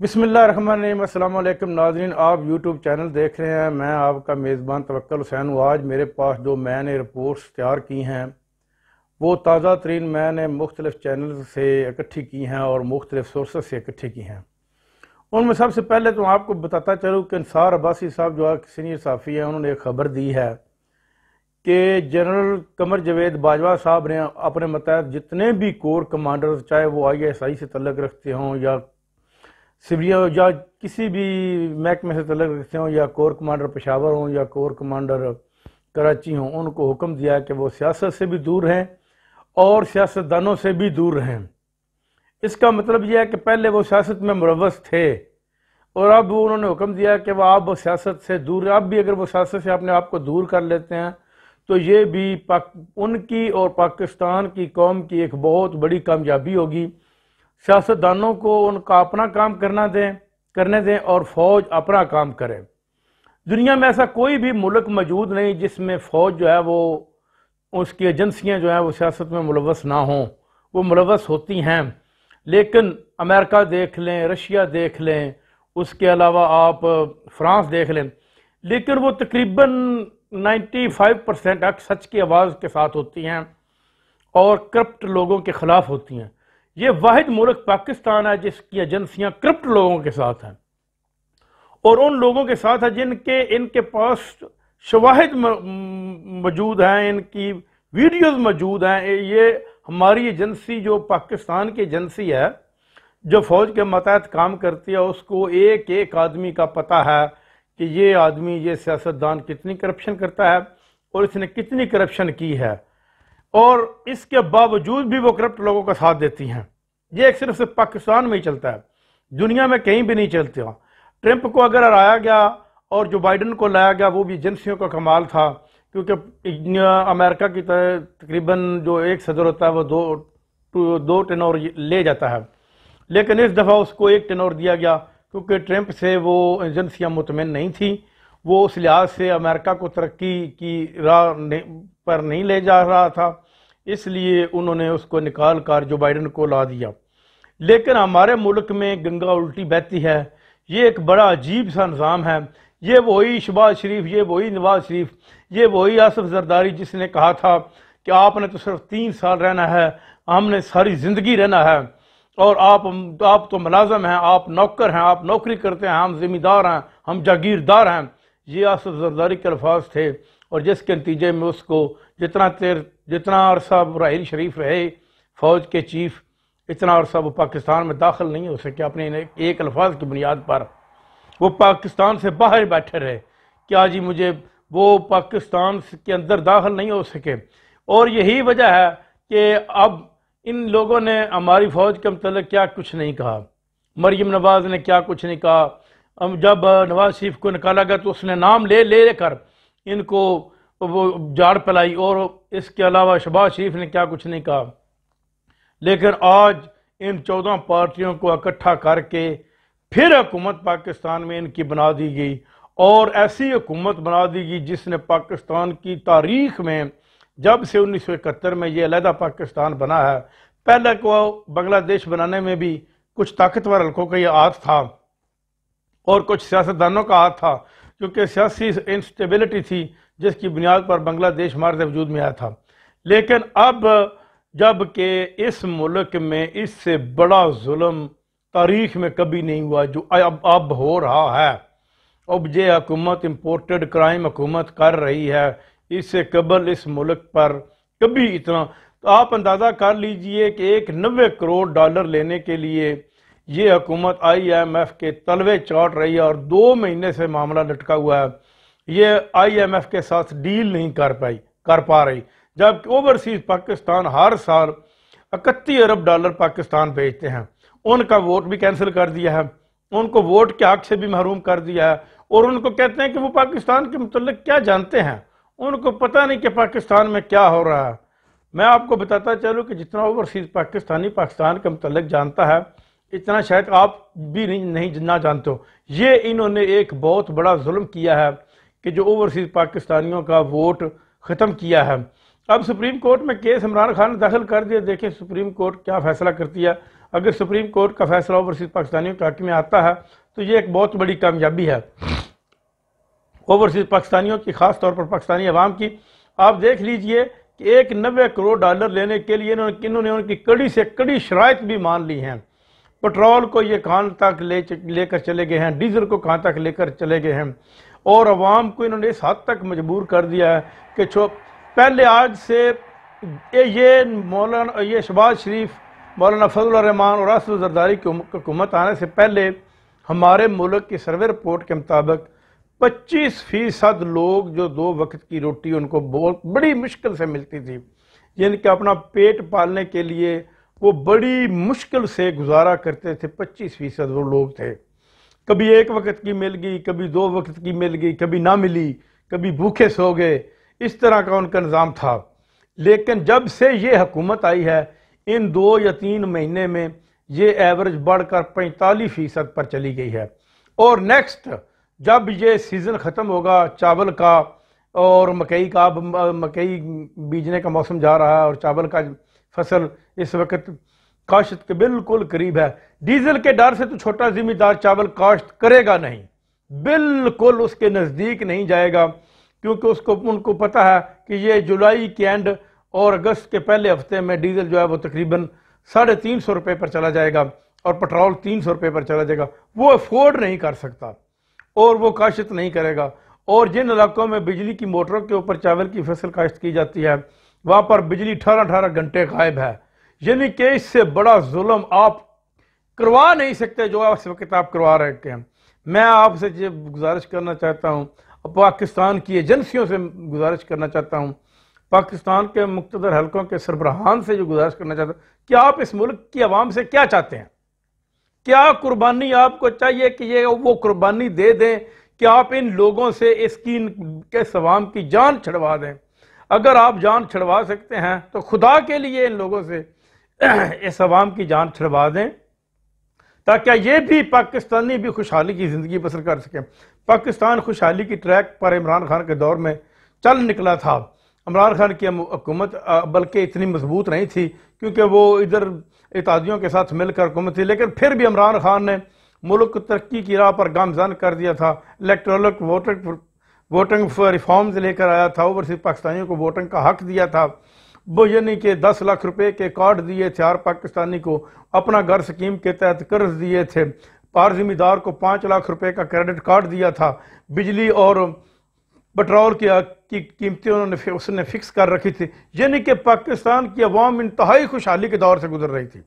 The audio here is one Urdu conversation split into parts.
بسم اللہ الرحمن الرحیم۔ السلام علیکم ناظرین، آپ یوٹیوب چینل دیکھ رہے ہیں۔ میں آپ کا میزبان توکل حسین ہوں۔ آج میرے پاس جو میں نے رپورٹس تیار کی ہیں وہ تازہ ترین میں نے مختلف چینل سے اکٹھی کی ہیں اور مختلف سورسز سے اکٹھی کی ہیں۔ ان میں سب سے پہلے تو آپ کو بتاتا چلوں کہ انصار عباسی صاحب جو سینئر صحافی ہیں، انہوں نے ایک خبر دی ہے کہ جنرل قمر جاوید باجوہ صاحب نے اپنے متحد جتنے بھی کور کمانڈرز، چاہے وہ ISI سے تعلق رکھتے ہوں یا سویلین یا کسی بھی محکمے سے تعلق رکھتے ہوں، یا کور کمانڈر پشاور ہوں یا کور کمانڈر کراچی ہوں، ان کو حکم دیا کہ وہ سیاست سے بھی دور رہیں اور سیاستدانوں سے بھی دور رہیں۔ اس کا مطلب یہ ہے کہ پہلے وہ سیاست میں ملوث تھے اور اب انہوں نے حکم دیا کہ وہ اب سیاست سے دور، اب بھی اگر وہ سیاست سے اپنے آپ کو دور کر لیتے ہیں تو یہ بھی ان کی اور پاکستان کی قوم کی ایک بہت بڑی کامیابی ہوگی۔ سیاستدانوں کو ان کا اپنا کام کرنے دیں اور فوج اپنا کام کرے۔ دنیا میں ایسا کوئی بھی ملک موجود نہیں جس میں فوج جو ہے وہ اس کی ایجنسیاں جو ہیں وہ سیاست میں ملوث نہ ہوں۔ وہ ملوث ہوتی ہیں، لیکن امریکہ دیکھ لیں، رشیا دیکھ لیں، اس کے علاوہ آپ فرانس دیکھ لیں، لیکن وہ تقریباً 95% سچ کی آواز کے ساتھ ہوتی ہیں اور کرپٹ لوگوں کے خلاف ہوتی ہیں۔ یہ واحد ملک پاکستان ہے جس کی ایجنسیاں کرپٹ لوگوں کے ساتھ ہیں اور ان لوگوں کے ساتھ ہیں ان کے پاس شواہد موجود ہیں، ان کی ویڈیوز موجود ہیں۔ یہ ہماری ایجنسی جو پاکستان کی ایجنسی ہے جو فوج کے ماتحت کام کرتی ہے، اس کو ایک ایک آدمی کا پتہ ہے کہ یہ آدمی، یہ سیاستدان کتنی کرپشن کرتا ہے اور اس نے کتنی کرپشن کی ہے، اور اس کے باوجود بھی وہ کرپٹ لوگوں کا ساتھ دیتی ہیں۔ یہ ایک صرف پاکستان میں ہی چلتا ہے، دنیا میں کہیں بھی نہیں چلتے۔ ٹرمپ کو اگر ہرایا گیا اور جو بائیڈن کو لایا گیا، وہ بھی ایجنسیوں کا کمال تھا، کیونکہ امریکہ کی تقریباً جو ایک صدر ہوتا ہے وہ دو ٹینور لے جاتا ہے، لیکن اس دفعہ اس کو ایک ٹینور دیا گیا کیونکہ ٹرمپ سے وہ ایجنسیاں مطمئن نہیں تھیں۔ وہ اس لحاظ سے امریکہ کو ترقی کی راہ پر نہیں لے جا رہا تھا، اس لیے انہوں نے اس کو نکال کر جو بائیڈن کو لا دیا۔ لیکن ہمارے ملک میں گنگا الٹی بہتی ہے۔ یہ ایک بڑا عجیب سا نظام ہے۔ یہ وہی شہباز شریف، یہ وہی نواز شریف، یہ وہی آصف زرداری جس نے کہا تھا کہ آپ نے تو صرف 3 سال رہنا ہے، ہم نے ساری زندگی رہنا ہے، اور آپ تو ملازم ہیں، آپ نوکر ہیں، آپ نوکری کرتے ہیں، ہم ذمہ دار ہیں، ہم جاگیردار ہیں۔ یہ آصف زرداری کے الفاظ تھے، اور جس کے نتیجے میں اس کو جتنا عرصہ راحیل شریف رہے فوج کے چیف، اتنا عرصہ وہ پاکستان میں داخل نہیں ہو سکے اپنے ایک الفاظ کی بنیاد پر۔ وہ پاکستان سے باہر بیٹھے رہے، کیا جی مجھے وہ پاکستان کے اندر داخل نہیں ہو سکے۔ اور یہی وجہ ہے کہ اب ان لوگوں نے ہماری فوج کے متعلق کیا کچھ نہیں کہا۔ مریم نواز نے کیا کچھ نہیں کہا۔ جب نواز شریف کو نکالا گیا تو اس نے نام لے کر ان کو وہ جاڑ پلائی، اور اس کے علاوہ شہباز شریف نے کیا کچھ نہیں کہا۔ لیکن آج ان 14 پارٹیوں کو اکٹھا کر کے پھر حکومت پاکستان میں ان کی بنا دی گئی، اور ایسی حکومت بنا دی گئی جس نے پاکستان کی تاریخ میں، جب سے 1971 میں یہ علیحدہ پاکستان بنا ہے، پہلے کو بنگلہ دیش بنانے میں بھی کچھ طاقتور حلقوں کا یہ ہاتھ تھا اور کچھ سیاستدانوں کا ہاتھ تھا، کیونکہ سیاسی انسٹیبلٹی تھی جس کی بنیاد پر بنگلہ دیش ہمارے وجود میں آیا تھا۔ لیکن اب جب کہ اس ملک میں اس سے بڑا ظلم تاریخ میں کبھی نہیں ہوا جو اب ہو رہا ہے، اب یہ حکومت امپورٹڈ کرائم حکومت کر رہی ہے، اس سے قبل اس ملک پر کبھی اتنا، تو آپ اندازہ کر لیجئے کہ ایک 90 کروڑ ڈالر لینے کے لیے یہ حکومت IMF کے تلوے چاٹ رہی ہے، اور 2 مہینے سے معاملہ لٹکا ہوا ہے۔ یہ IMF کے ساتھ ڈیل نہیں کر پا رہی، جبکہ اوورسیز پاکستان ہر سال 31 ارب ڈالر پاکستان بھیجتے ہیں۔ ان کا ووٹ بھی کینسل کر دیا ہے، ان کو ووٹ کے حق سے بھی محروم کر دیا ہے، اور ان کو کہتے ہیں کہ وہ پاکستان کے متعلق کیا جانتے ہیں، ان کو پتہ نہیں کہ پاکستان میں کیا ہو رہا ہے۔ میں آپ کو بتاتا چلوں کہ جتنا اوورسیز پاکستانی پاکستان کے متعلق جانتا ہے، اتنا شاید آپ بھی نہ جانتے ہو۔ یہ انہوں نے ایک بہت بڑا ظلم کیا ہے کہ جو اوورسیز پاکستانیوں کا ووٹ ختم کیا ہے۔ اب سپریم کورٹ میں کیس عمران خان نے داخل کر دیا، دیکھیں سپریم کورٹ کیا فیصلہ کرتی ہے۔ اگر سپریم کورٹ کا فیصلہ اوورسیز پاکستانیوں کے حق میں آتا ہے تو یہ ایک بہت بڑی کامیابی ہے اوورسیز پاکستانیوں کی، خاص طور پر پاکستانی عوام کی۔ آپ دیکھ لیجئے کہ ایک 90 کروڑ ڈالر لینے کے لیے انہوں نے ان کی کڑی سے کڑی شرائط بھی مان لی ہیں۔ پٹرول کو یہ کہاں تک لے کر چلے گئے ہیں، ڈیزل کو کہاں تک لے کر چلے گئے ہیں، اور عوام کو انہوں نے اس حد تک مجبور کر دیا ہے کہ پہلے آج سے یہ شہباز شریف، مولانا فضل الرحمان اور اسد زرداری کی حکومت آنے سے پہلے ہمارے ملک کی سروے رپورٹ کے مطابق 25% لوگ جو 2 وقت کی روٹی ان کو بہت بڑی مشکل سے ملتی تھی، جن کے اپنا پیٹ پالنے کے لیے وہ بڑی مشکل سے گزارا کرتے تھے، 25% وہ لوگ تھے۔ کبھی 1 وقت کی مل گئی، کبھی 2 وقت کی مل گئی، کبھی نہ ملی، کبھی بھوکے سو گئے، اس طرح کا ان کا نظام تھا۔ لیکن جب سے یہ حکومت آئی ہے، ان 2 یا 3 مہینے میں یہ ایوریج بڑھ کر 45% پر چلی گئی ہے، اور نیکسٹ جب یہ سیزن ختم ہوگا چاول کا اور مکئی کا، مکئی بیجنے کا موسم جا رہا ہے اور چاول کا فصل اس وقت کاشت کے بالکل قریب ہے، ڈیزل کے ڈر سے تو چھوٹا ذمہ دار چاول کاشت کرے گا نہیں، بالکل اس کے نزدیک نہیں جائے گا، کیونکہ ان کو پتہ ہے کہ یہ جولائی کے اینڈ اور اگست کے پہلے ہفتے میں ڈیزل جو ہے وہ تقریباً 350 روپے پر چلا جائے گا اور پٹرول 300 روپے پر چلا جائے گا، وہ افورڈ نہیں کر سکتا اور وہ کاشت نہیں کرے گا۔ اور جن علاقوں میں بجلی کی موٹروں کے اوپر چاول کی فصل کاشت کی جاتی ہے وہاں پر بجلی 18 گھنٹے غائب ہے، یعنی کہ اس سے بڑا ظلم آپ کروا نہیں سکتے جو اس وقت آپ کروا رہے ہیں۔ میں آپ سے گزارش کرنا چاہتا ہوں، پاکستان کی ایجنسیوں سے گزارش کرنا چاہتا ہوں، پاکستان کے مقتدر حلقوں کے سربراہان سے جو گزارش کرنا چاہتا ہوں کہ آپ اس ملک کی عوام سے کیا چاہتے ہیں؟ کیا قربانی آپ کو چاہیے کہ یہ وہ قربانی دے دیں کہ آپ ان لوگوں سے اس عوام کی جان چھڑوا دیں؟ اگر آپ جان چھڑوا سکتے ہیں تو خدا کے لیے ان لوگوں سے اس عوام کی جان چھڑوا دیں تاکہ یہ بھی پاکستانی بھی خوشحالی کی زندگی بسر کر سکیں۔ پاکستان خوشحالی کی ٹریک پر عمران خان کے دور میں چل نکلا تھا۔ عمران خان کی حکومت بلکہ اتنی مضبوط نہیں تھی کیونکہ وہ ادھر اتحادیوں کے ساتھ مل کر حکومت تھی، لیکن پھر بھی عمران خان نے ملک کو ترقی کی راہ پر گامزن کر دیا تھا، الیکٹورل ووٹنگ ریفارمز لے کر آیا تھا، اوورسیز پاکستانیوں کو ووٹنگ کا حق دیا تھا، وہ یعنی کہ 10 لاکھ روپے کے کارڈ دیے تھے ہر پاکستانی کو، اپنا گھر سکیم کے تحت قرض دیے تھے، ہر ذمہ دار کو 5 لاکھ روپے کا کریڈٹ کارڈ دیا تھا، بجلی اور پٹرول کی قیمتیں اس نے فکس کر رکھی تھی، یعنی کہ پاکستان کی عوام انتہائی خوشحالی کے دور سے گزر رہی تھی۔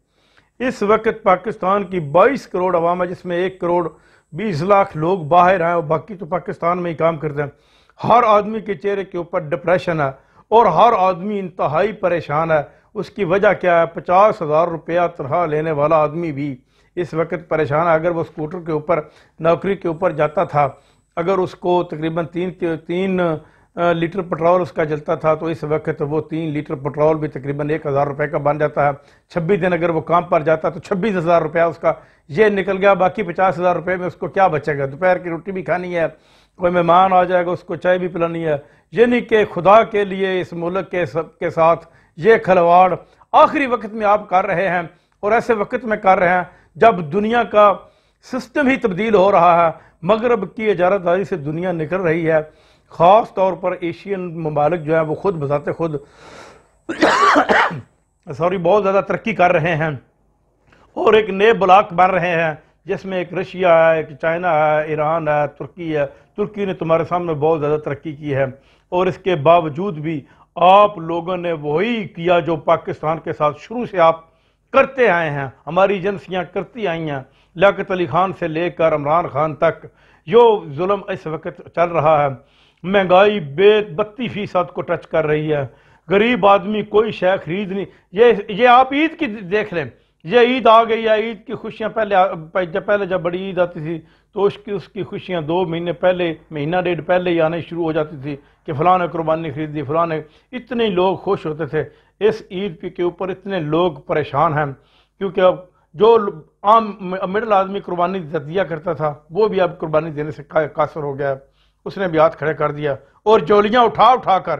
اس وقت پاکستان کی 22 کروڑ عوام ہے، جس میں 1 کروڑ 20 لاکھ لوگ باہر ہیں اور باقی تو پاکستان میں ہی کام کرتے ہیں۔ ہر آدمی کے چہرے کے اوپر ڈپریشن ہے اور ہر آدمی انتہائی پریشان ہے۔ اس کی وجہ کیا ہے؟ 50,000 روپیہ تنخواہ لینے والا آدمی بھی اس وقت پریشان ہے۔ اگر وہ اسکوٹر کے اوپر نوکری کے اوپر جاتا تھا، اگر اس کو تقریباً 3 لیٹر پٹرول اس کا جلتا تھا تو اس وقت وہ 3 لیٹر پٹرول بھی تقریباً 1,000 روپے کا بن جاتا ہے۔ 26 دن اگر وہ کام پر جاتا تو 26,000 روپیہ اس کا یہ نکل گیا، باقی 50,000 روپے میں اس کو کیا بچے گا؟ دوپہر کی روٹی بھی کھانی ہے، کوئی مہمان آ جائے گا اس کو چائے بھی پلانی ہے، یعنی کہ خدا کے لیے اس ملک کے ساتھ یہ کھلواڑ آخری وقت میں آپ کر رہے ہیں، اور ایسے وقت میں کر رہے ہیں جب دنیا کا سسٹم ہی تبدیل ہو رہا ہے، مغرب کی اجارہ داری سے دنیا نکل رہی ہے، خاص طور پر ایشین ممالک جو ہیں وہ خود بذات خود بہت زیادہ ترقی کر رہے ہیں اور ایک نئے بلاک بن رہے ہیں، جس میں ایک رشیا ہے، ایک چائنا ہے، ایران ہے، ترکی ہے۔ ترکی نے تمہارے سامنے بہت زیادہ ترقی کی ہے، اور اس کے باوجود بھی آپ لوگوں نے وہی کیا جو پاکستان کے ساتھ شروع سے آپ کرتے آئے ہیں، ہماری ایجنسیاں کرتی آئی ہیں، لیاقت علی خان سے لے کر عمران خان تک جو ظلم اس وقت چل رہا ہے۔ مہنگائی 32% کو ٹچ کر رہی ہے، غریب آدمی کوئی شے خرید نہیں۔ یہ آپ عید کی دیکھ لیں، یہ عید آ گئی ہے، عید کی خوشیاں پہلے جب بڑی عید آتی تھی تو اس کی خوشیاں 2 مہینے پہلے، مہینہ ڈیڑھ پہلے ہی آنے شروع ہو جاتی تھی کہ فلاں نے قربانی خریدی، فلاں نے، اتنے لوگ خوش ہوتے تھے۔ اس عید کے اوپر اتنے لوگ پریشان ہیں کیونکہ اب جو عام مڈل آدمی قربانی دیا کرتا تھا وہ بھی اب قربانی دینے سے قاصر ہو گیا ہے، اس نے بھی ہاتھ کھڑے کر دیا اور جولیاں اٹھا کر